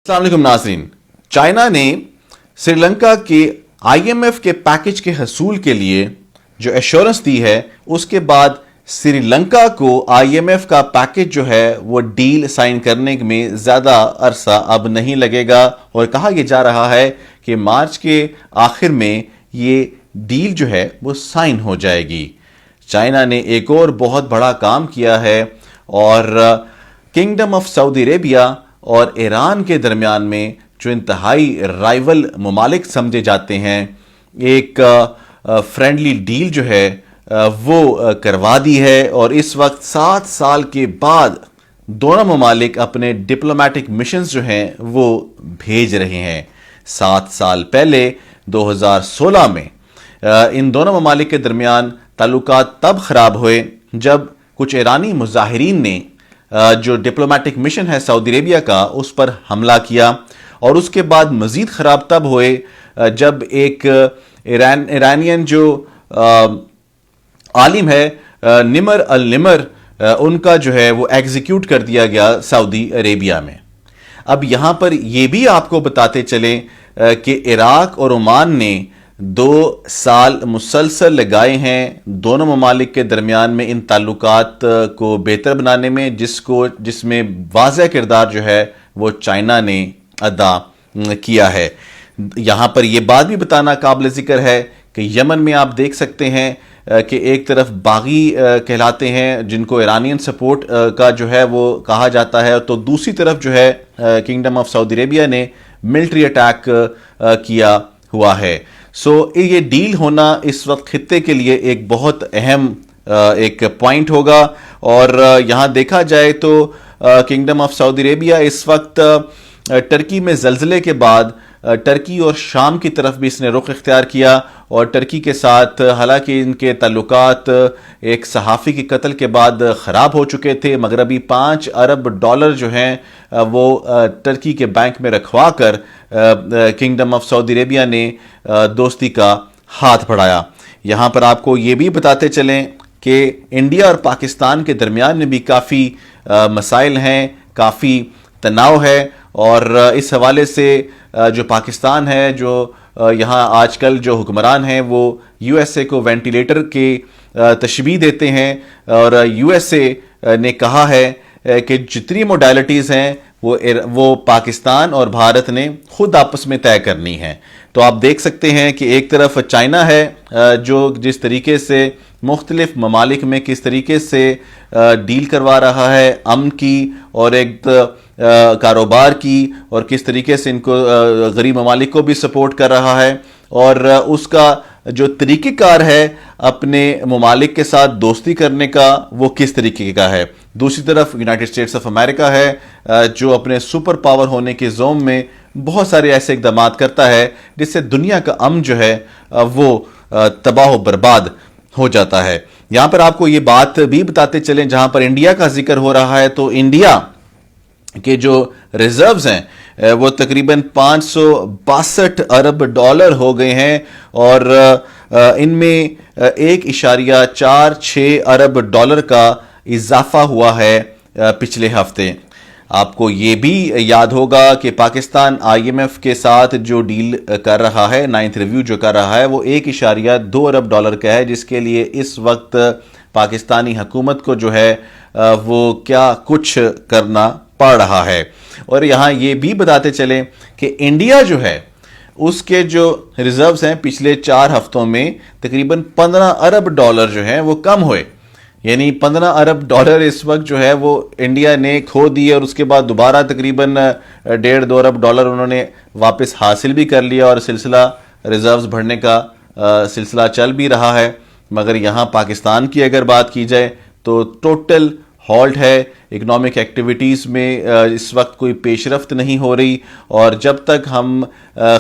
अस्सलाम वालेकुम नाज़रीन। चाइना ने श्रीलंका के आईएमएफ के पैकेज के हसूल के लिए जो एश्योरेंस दी है, उसके बाद श्रीलंका को आईएमएफ का पैकेज जो है वो डील साइन करने में ज़्यादा अरसा अब नहीं लगेगा और कहा यह जा रहा है कि मार्च के आखिर में ये डील जो है वो साइन हो जाएगी। चाइना ने एक और बहुत बड़ा काम किया है और किंगडम ऑफ सऊदी अरेबिया और ईरान के दरमियान में जो इंतहाई राइवल ममालिक समझे जाते हैं, एक फ्रेंडली डील जो है वो करवा दी है और इस वक्त 7 साल के बाद दोनों ममालिक अपने डिप्लोमेटिक मिशंस जो हैं वो भेज रहे हैं। 7 साल पहले 2016 में इन दोनों ममालिक के दरमियान ताल्लुकात तब खराब हुए जब कुछ ईरानी मुजाहिरीन ने जो डिप्लोमेटिक मिशन है सऊदी अरेबिया का उस पर हमला किया और उसके बाद मजीद ख़राब तब हुए जब एक ईरानियन जो आलिम है निमर अल निमर, उनका जो है वो एग्जीक्यूट कर दिया गया सऊदी अरेबिया में। अब यहाँ पर ये भी आपको बताते चलें कि इराक और ओमान ने 2 साल मुसलसल लगाए हैं दोनों ममालिक के दरमियान में इन ताल्लुकात को बेहतर बनाने में, जिसमें वाज़ह किरदार जो है वो चाइना ने अदा किया है। यहाँ पर यह बात भी बताना काबिल ज़िक्र है कि यमन में आप देख सकते हैं कि एक तरफ बागी कहलाते हैं जिनको ईरानियन सपोर्ट का जो है वो कहा जाता है, तो दूसरी तरफ जो है किंगडम ऑफ सऊदी अरेबिया ने मिलिट्री अटैक किया हुआ है। ये डील होना इस वक्त खित्ते के लिए एक बहुत अहम एक पॉइंट होगा और यहाँ देखा जाए तो किंगडम ऑफ सऊदी अरेबिया इस वक्त टर्की में ज़लज़ले के बाद टर्की और शाम की तरफ भी इसने रुख इख्तियार किया और टर्की के साथ हालांकि इनके ताल्लुकात एक सहाफ़ी के कत्ल के बाद ख़राब हो चुके थे, मगरबी $5 अरब जो हैं वो टर्की के बैंक में रखवा कर किंगडम ऑफ सऊदी अरेबिया ने दोस्ती का हाथ बढ़ाया। यहाँ पर आपको ये भी बताते चलें कि इंडिया और पाकिस्तान के दरमियान में भी काफ़ी मसाइल हैं, काफ़ी तनाव है और इस हवाले से जो पाकिस्तान है, जो यहाँ आजकल जो हुक्मरान हैं वो यूएसए को वेंटिलेटर के तशबीह देते हैं और यूएसए ने कहा है कि जितनी मोडालिटीज़ हैं वो पाकिस्तान और भारत ने खुद आपस में तय करनी है। तो आप देख सकते हैं कि एक तरफ चाइना है जो जिस तरीके से मुख्तलिफ ममालिक में किस तरीके से डील करवा रहा है अमन की और एक कारोबार की, और किस तरीके से इनको गरीब ममालिक को भी सपोर्ट कर रहा है और उसका जो तरीक़ेकार है अपने ममालिक के साथ दोस्ती करने का वो किस तरीके का है। दूसरी तरफ यूनाइटेड स्टेट्स ऑफ अमेरिका है जो अपने सुपर पावर होने के ज़ोम में बहुत सारे ऐसे इक़दाम करता है जिससे दुनिया का अमन जो है वो तबाह बर्बाद हो जाता है। यहाँ पर आपको ये बात भी बताते चलें, जहाँ पर इंडिया का जिक्र हो रहा है तो इंडिया के जो रिजर्व्स हैं वो तकरीबन $562 अरब हो गए हैं और इनमें 1.46 अरब का इजाफा हुआ है पिछले हफ्ते। आपको ये भी याद होगा कि पाकिस्तान आईएमएफ के साथ जो डील कर रहा है, 9th रिव्यू जो कर रहा है वो 1.2 अरब का है, जिसके लिए इस वक्त पाकिस्तानी हुकूमत को जो है वो क्या कुछ करना पड़ रहा है। और यहाँ ये भी बताते चलें कि इंडिया जो है उसके जो रिजर्व्स हैं पिछले 4 हफ्तों में तकरीबन $15 अरब जो हैं वो कम हुए, यानी $15 अरब इस वक्त जो है वो इंडिया ने खो दिए और उसके बाद दोबारा तकरीबन 1.5-2 अरब उन्होंने वापस हासिल भी कर लिया और सिलसिला रिजर्व्स बढ़ने का सिलसिला चल भी रहा है। मगर यहाँ पाकिस्तान की अगर बात की जाए तो टोटल हॉल्ट है, इकनॉमिक एक्टिविटीज़ में इस वक्त कोई पेशरफ्त नहीं हो रही और जब तक हम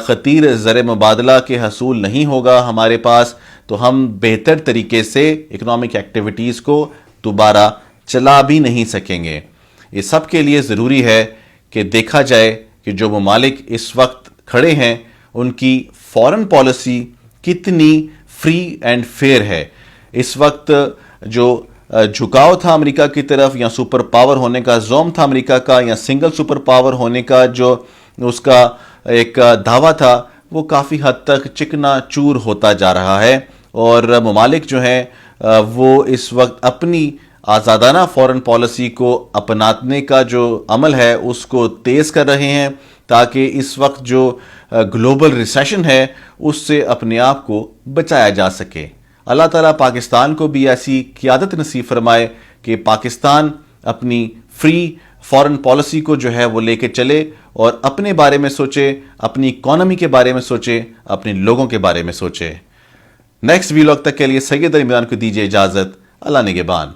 ख़तीर ज़र मुबादला के हसूल नहीं होगा हमारे पास तो हम बेहतर तरीके से इकनॉमिक एक्टिविटीज़ को दोबारा चला भी नहीं सकेंगे। ये सब के लिए ज़रूरी है कि देखा जाए कि जो ममालिक इस वक्त खड़े हैं उनकी फॉरेन पॉलिसी कितनी फ्री एंड फेयर है। इस वक्त जो झुकाव था अमेरिका की तरफ या सुपर पावर होने का जोम था अमेरिका का या सिंगल सुपर पावर होने का जो اس کا ایک دعویٰ تھا وہ کافی حد تک چکنا چور ہوتا جا رہا ہے، اور ممالک جو ہیں وہ اس وقت اپنی آزادانہ فورن پالیسی کو اپنانے کا جو عمل ہے اس کو تیز کر رہے ہیں، تاکہ اس وقت جو گلوبل ریسیشن ہے اس سے اپنے آپ کو بچایا جا سکے۔ اللہ تعالیٰ پاکستان کو بھی ایسی قیادت نصیب فرمائے کہ پاکستان اپنی فری فورن پالیسی کو جو ہے وہ لے کے چلے اور اپنے بارے میں سوچے، اپنی اکانومی کے بارے میں سوچے، اپنے لوگوں کے بارے میں سوچے۔ نیکسٹ ویلاگ تک کے لیے سید علی میدان کو دیجیے اجازت۔ اللہ نگہبان۔